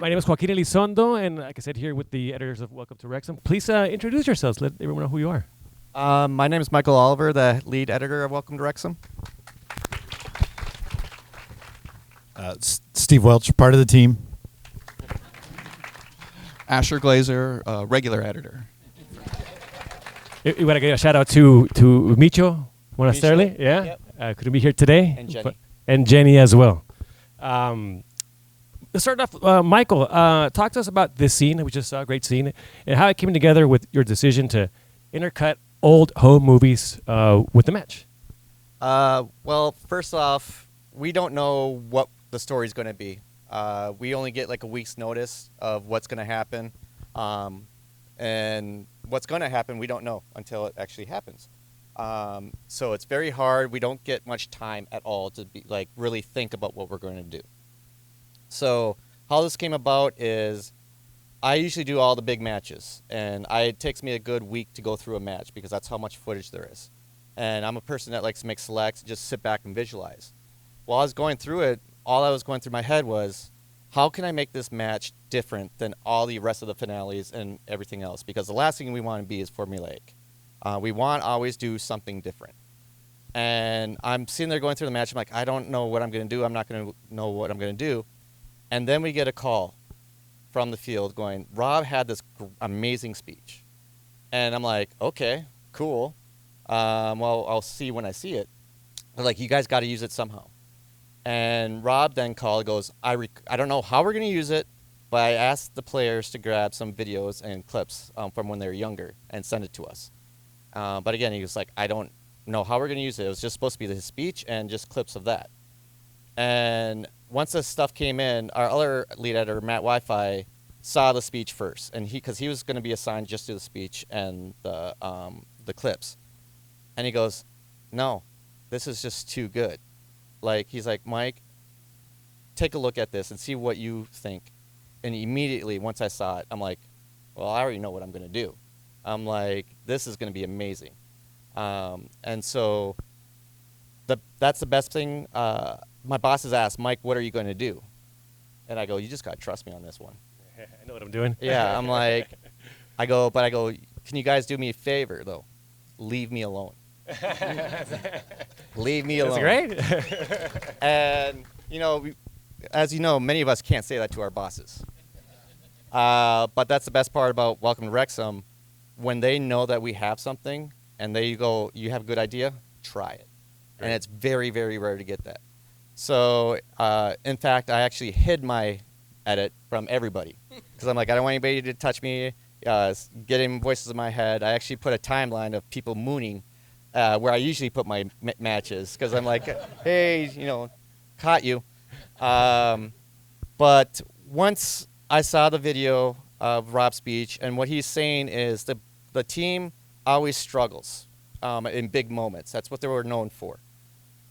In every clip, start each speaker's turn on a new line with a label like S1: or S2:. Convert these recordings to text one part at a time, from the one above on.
S1: My name is Joaquin Elizondo, and like I said, here with the editors of Welcome to Wrexham. Please introduce yourselves. Let everyone know who you are.
S2: My name is Michael Oliver, the lead editor of Welcome to Wrexham.
S3: Steve Welch, part of the team.
S4: Asher Glaser, regular editor.
S1: You want to give a shout out to Micho Monasterli? Yeah,
S2: Yep.
S1: couldn't be here today.
S2: And Jenny.
S1: And Jenny as well. Let's start off, Michael, talk to us about this scene. We just saw a great scene, and how it came together with your decision to intercut old home movies with the match.
S2: Well, first off, we don't know what the story's going to be. We only get like a week's notice of what's going to happen. And what's going to happen, we don't know until it actually happens. So it's very hard. We don't get much time at all to be like really think about what we're going to do. So how this came about is I usually do all the big matches, and it takes me a good week to go through a match because that's how much footage there is. And I'm a person that likes to make selects, just sit back and visualize. While I was going through it, all I was going through my head was, how can I make this match different than all the rest of the finales and everything else? Because the last thing we want to be is formulaic. We want to always do something different. And I'm sitting there going through the match. I'm like, I don't know what I'm going to do. I'm not going to know what I'm going to do. And then we get a call from the field going, Rob had this amazing speech. And I'm like, okay, cool. Well, I'll see when I see it. They're like, you guys got to use it somehow. And Rob then called and goes, I don't know how we're going to use it, but I asked the players to grab some videos and clips from when they were younger and send it to us. But again, he was like, I don't know how we're going to use it. It was just supposed to be his speech and just clips of that. And once this stuff came in, our other lead editor, Matt Wi-Fi, saw the speech first. And because he was going to be assigned just to the speech and the clips. And he goes, no, this is just too good. Like, he's like, Mike, take a look at this and see what you think. And immediately, once I saw it, I'm like, well, I already know what I'm going to do. I'm like, this is going to be amazing. And so that's the best thing. My boss has asked, Mike, what are you going to do? And I go, you just got to trust me on this one.
S1: I know what I'm doing.
S2: Yeah, I'm like, I go, can you guys do me a favor, though? Leave me alone. Leave me alone.
S1: That's great.
S2: And, as you know, many of us can't say that to our bosses. But that's the best part about Welcome to Wrexham. When they know that we have something and they go, you have a good idea, try it. Right. And it's very, very rare to get that. So, in fact, I actually hid my edit from everybody because I'm like, I don't want anybody to touch me, getting voices in my head. I actually put a timeline of people mooning where I usually put my matches because I'm like, hey, caught you. But once I saw the video of Rob's speech, and what he's saying is the team always struggles in big moments. That's what they were known for.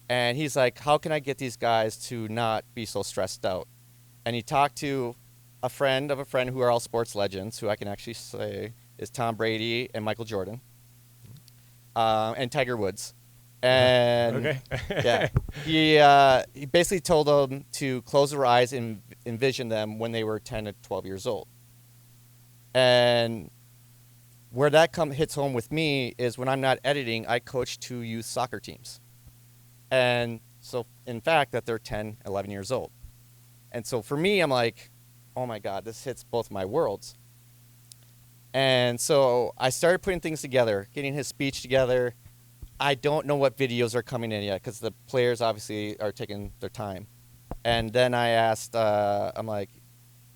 S2: And he's like, how can I get these guys to not be so stressed out? And he talked to a friend of a friend who are all sports legends, who I can actually say is Tom Brady and Michael Jordan, and Tiger Woods. And
S1: okay.
S2: yeah, he basically told them to close their eyes and envision them when they were 10 to 12 years old. And where that hits home with me is when I'm not editing, I coach 2 youth soccer teams. And so, in fact, that they're 10, 11 years old. And so for me, I'm like, oh my God, this hits both my worlds. And so I started putting things together, getting his speech together. I don't know what videos are coming in yet because the players obviously are taking their time. And then I asked, I'm like,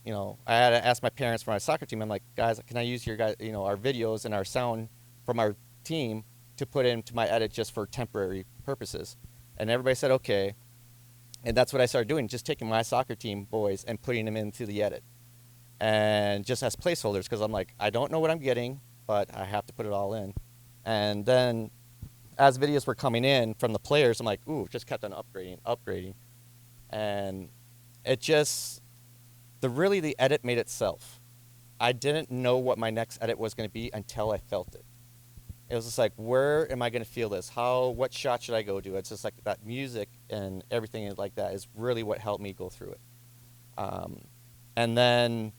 S2: I had to ask my parents for my soccer team. I'm like, guys, can I use your guys, our videos and our sound from our team to put into my edit just for temporary purposes? And everybody said, okay. And that's what I started doing, just taking my soccer team boys and putting them into the edit. And just as placeholders, because I'm like, I don't know what I'm getting, but I have to put it all in. And then as videos were coming in from the players, I'm like, ooh, just kept on upgrading. And it just, the edit made itself. I didn't know what my next edit was going to be until I felt it. It was just like, where am I going to feel this? What shot should I go do? It's just like that music and everything like that is really what helped me go through it. And then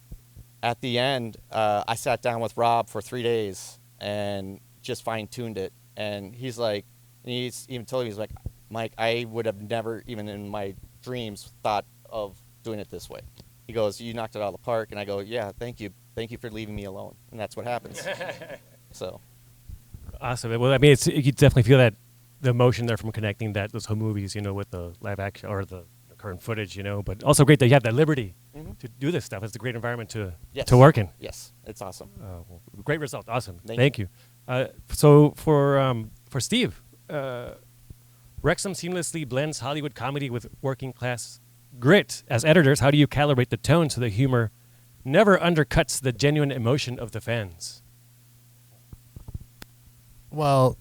S2: at the end, I sat down with Rob for 3 days and just fine-tuned it. And he's even told me, he's like, Mike, I would have never, even in my dreams, thought of doing it this way. He goes, you knocked it out of the park. And I go, yeah, thank you. Thank you for leaving me alone. And that's what happens. So.
S1: Awesome. Well, I mean, you definitely feel that the emotion there from connecting those home movies, with the live action or the current footage, but also great that you have that liberty to do this stuff. It's a great environment to work in.
S2: Yes, it's awesome.
S1: Well, great result. Awesome.
S2: Thank
S1: you. So for Steve, Wrexham seamlessly blends Hollywood comedy with working class grit. As editors, how do you calibrate the tone so the humor never undercuts the genuine emotion of the fans?
S3: Well,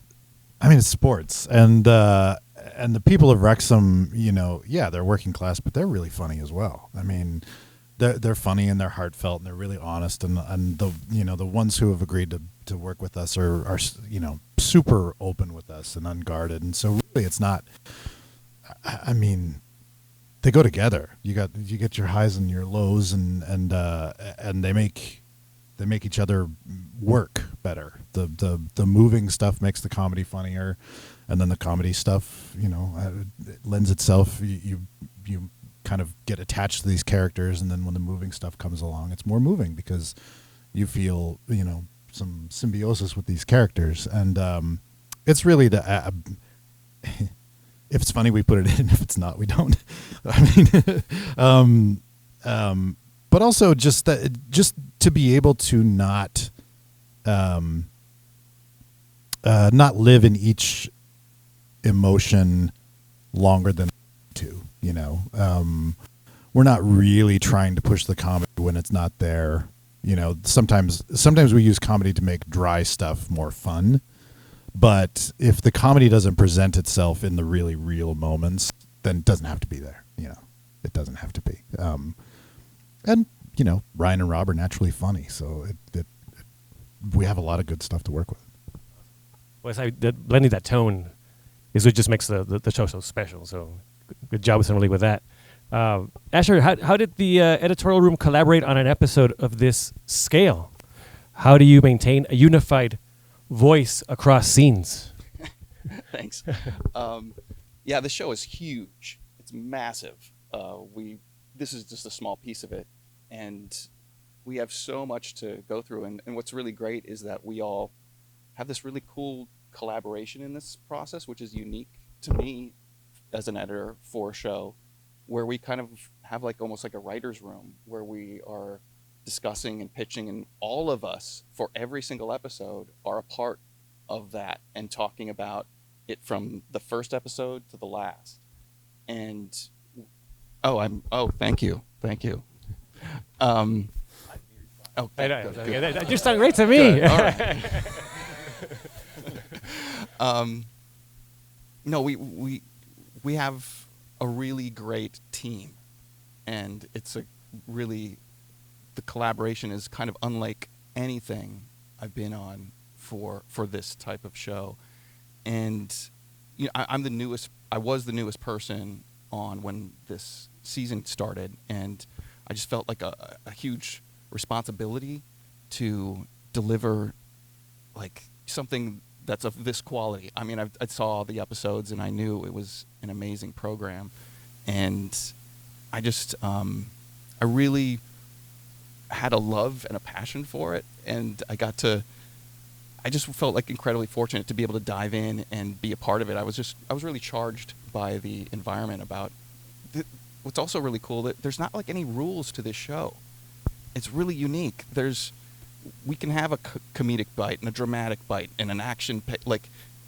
S3: I mean, it's sports, and the people of Wrexham, they're working class, but they're really funny as well. I mean, they're funny and they're heartfelt and they're really honest, and the ones who have agreed to work with us are super open with us and unguarded, and so really it's not. I mean, they go together. You get your highs and your lows, and they make each other work better. The moving stuff makes the comedy funnier, and then the comedy stuff, it lends itself. You kind of get attached to these characters, and then when the moving stuff comes along, it's more moving because you feel some symbiosis with these characters, and it's really the. If it's funny, we put it in. If it's not, we don't. I mean, but also just to be able to not live in each emotion longer than to. We're not really trying to push the comedy when it's not there. Sometimes we use comedy to make dry stuff more fun. But if the comedy doesn't present itself in the really real moments, then it doesn't have to be there. It doesn't have to be. And Ryan and Rob are naturally funny, so we have a lot of good stuff to work with.
S1: Well, blending that tone is what just makes the show so special. So good job with with that. Asher, how did the editorial room collaborate on an episode of this scale? How do you maintain a unified voice across scenes?
S4: Thanks. Yeah, the show is huge. It's massive. This is just a small piece of it, and we have so much to go through. And what's really great is that we all have this really cool collaboration in this process, which is unique to me as an editor for a show, where we kind of have almost like a writer's room where we are discussing and pitching, and all of us for every single episode are a part of that and talking about it from the first episode to the last. And thank you.
S1: I know. That just sounded great to me.
S4: All right. No, we have a really great team, and the collaboration is kind of unlike anything I've been on for this type of show. And I was the newest person on when this season started, and I just felt like a huge responsibility to deliver something that's of this quality. I mean, I saw the episodes and I knew it was an amazing program, and I just I really had a love and a passion for it, and I just felt incredibly fortunate to be able to dive in and be a part of it. I was really charged by the environment. What's also really cool, that there's not any rules to this show. It's really unique. We can have a comedic bite and a dramatic bite and an action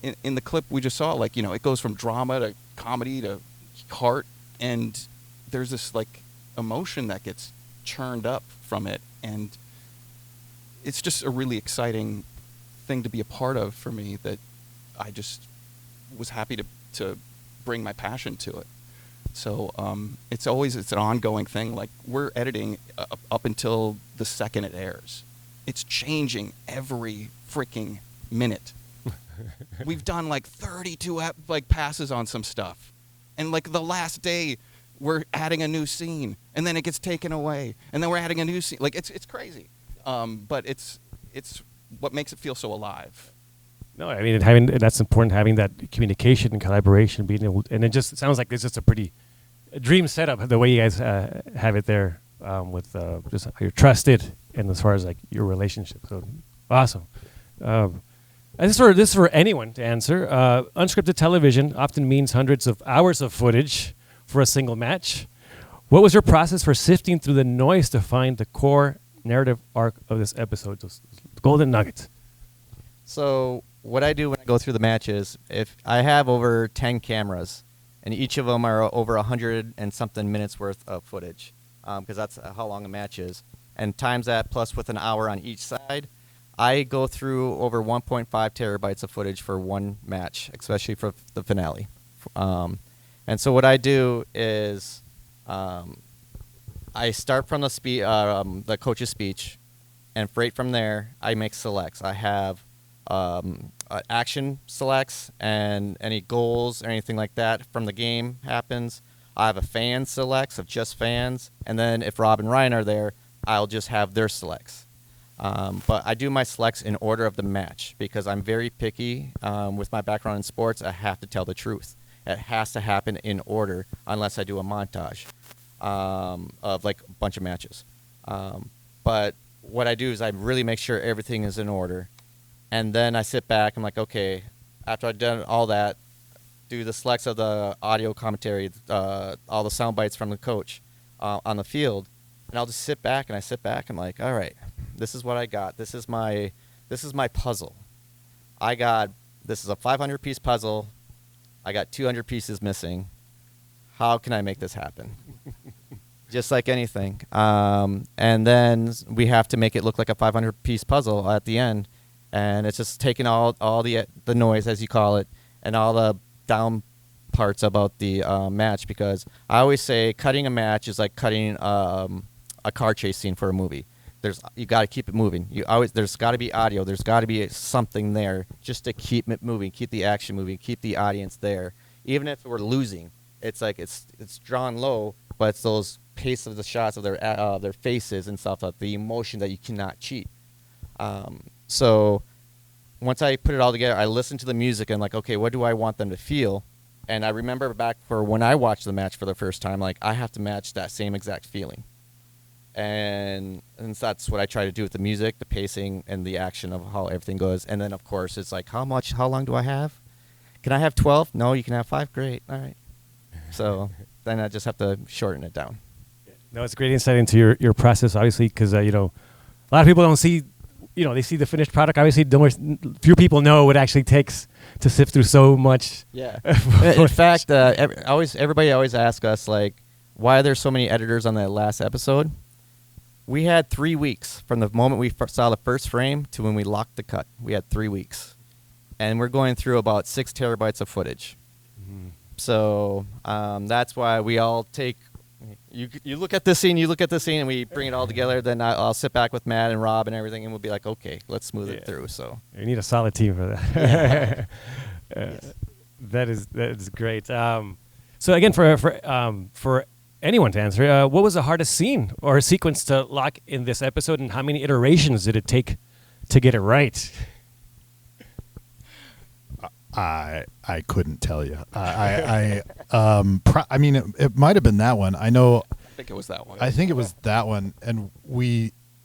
S4: in the clip we just saw, it goes from drama to comedy to heart, and there's this emotion that gets churned up from it, and it's just a really exciting thing to be a part of for me, that I just was happy to bring my passion to it. So it's an ongoing thing. We're editing up until the second it airs. It's changing every freaking minute. We've done 32 passes on some stuff, and the last day we're adding a new scene, and then it gets taken away, and then we're adding a new scene. Like it's crazy, but it's what makes it feel so alive.
S1: No, I mean that's important. Having that communication and collaboration, being able, and it sounds like it's just a pretty dream setup. The way you guys have it there with just how you're trusted, and as far as like your relationship. So awesome. This is for anyone to answer. Unscripted television often means hundreds of hours of footage for a single match. What was your process for sifting through the noise to find the core narrative arc of this episode, those golden nuggets?
S2: So what I do when I go through the matches, if I have over 10 cameras, and each of them are over 100 and something minutes worth of footage, because that's how long a match is, and times that plus with an hour on each side, I go through over 1.5 terabytes of footage for one match, especially for the finale. And so what I do is I start from the coach's speech, and right from there, I make selects. I have action selects and any goals or anything like that from the game happens. I have a fan selects of just fans, and then if Rob and Ryan are there, I'll just have their selects. But I do my selects in order of the match because I'm very picky. With my background in sports, I have to tell the truth. It has to happen in order unless I do a montage of like a bunch of matches. But what I do is I really make sure everything is in order. And then I sit back, I'm like, okay, after I've done all that, do the selects of the audio commentary, all the sound bites from the coach on the field, and I'll just sit back, I'm like, all right, this is what I got. This is my puzzle. This is a 500-piece puzzle. I got 200 pieces missing. How can I make this happen? Just like anything. And then we have to make it look like a 500-piece puzzle at the end. And it's just taking all the noise, as you call it, and all the down parts about the match, because I always say cutting a match is like cutting a car chase scene for a movie. You got to keep it moving. There's got to be audio. There's got to be something there just to keep it moving, keep the action moving, keep the audience there. Even if we're losing, it's like it's drawn low, but it's those pace of the shots of their faces and stuff, the emotion that you cannot cheat. So once I put it all together, I listen to the music and like, okay, what do I want them to feel? And I remember back for when I watched the match for the first time, like I have to match that same exact feeling. And that's what I try to do with the music, the pacing, and the action of how everything goes. And then, of course, it's like, how long do I have? Can I have 12? No, you can have 5. Great. All right. So then I just have to shorten it down.
S1: No, it's great insight into your process, obviously, because, a lot of people don't see, they see the finished product. Obviously, few people know what it actually takes to sift through so much.
S2: Yeah. In fact, everybody always asks us, like, why are there so many editors on that last episode? We had 3 weeks from the moment we saw the first frame to when we locked the cut. We had 3 weeks. And we're going through about 6 terabytes of footage. Mm-hmm. So that's why we all take... You look at this scene, and we bring it all together. Then I'll sit back with Matt and Rob and everything, and we'll be like, okay, let's smooth it through. So
S1: you need a solid team for that.
S2: Yes.
S1: That is great. So again, for anyone to answer, what was the hardest scene or sequence to lock in this episode, and how many iterations did it take to get it right?
S3: I couldn't tell you. I mean, it might have been that one. I know.
S4: I think it was that one.
S3: I think it was that one. And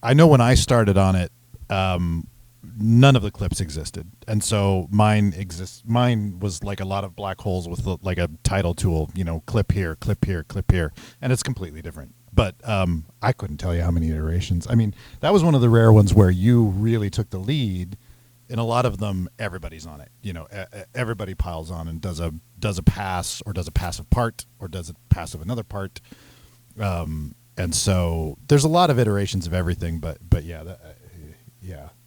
S3: I know when I started on it, none of the clips existed, and so mine was like a lot of black holes with like a title tool. Clip here, clip here, clip here, and it's completely different. But I couldn't tell you how many iterations. I mean, that was one of the rare ones where you really took the lead. In a lot of them, everybody's on it. Everybody piles on and does a pass, or does a passive part, or does a passive another part. And so there's a lot of iterations of everything. But yeah,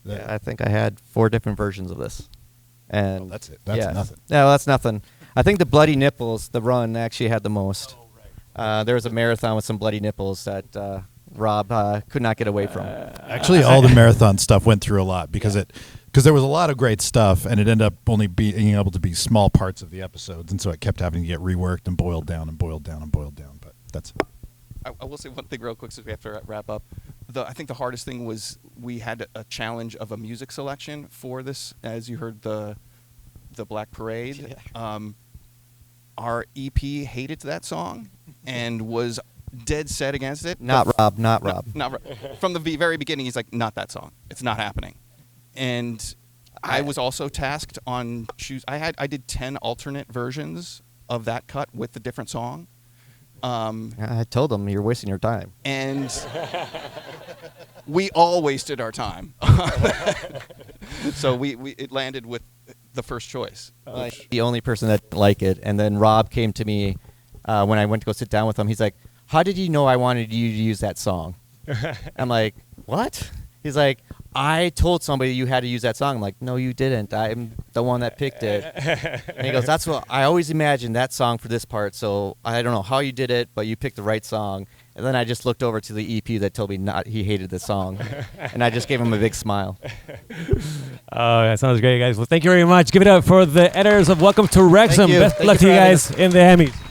S2: I think I had 4 different versions of this. And
S3: well, that's it. That's nothing.
S2: No, that's nothing. I think the bloody nipples, the run actually had the most.
S3: Oh, right.
S2: There was a marathon with some bloody nipples that Rob could not get away from.
S3: Actually, all the marathon stuff went through a lot because there was a lot of great stuff, and it ended up only being able to be small parts of the episodes, and so it kept having to get reworked and boiled down and boiled down and boiled down. But That's
S4: I will say one thing real quick, so we have to wrap up. I think the hardest thing was we had a challenge of a music selection for this. As you heard the Black Parade, our EP hated that song and was dead set against it.
S2: Not Rob.
S4: Not from the very beginning. He's like, not that song. It's not happening. And I was also tasked on choose. I did 10 alternate versions of that cut with the different song.
S2: I told them you're wasting your time.
S4: And we all wasted our time. So it landed with the first choice.
S2: The only person that didn't like it. And then Rob came to me when I went to go sit down with him. He's like, how did you know I wanted you to use that song? I'm like, what? He's like, I told somebody you had to use that song. I'm like, no, you didn't. I'm the one that picked it. And he goes, that's what I always imagined that song for this part. So I don't know how you did it, but you picked the right song. And then I just looked over to the EP that told me he hated the song. And I just gave him a big smile.
S1: Oh, that sounds great, guys. Well, thank you very much. Give it up for the editors of Welcome to Wrexham.
S2: Thank you.
S1: Best
S2: Thank
S1: luck
S2: you
S1: to
S2: for
S1: you
S2: having
S1: guys in the Emmys.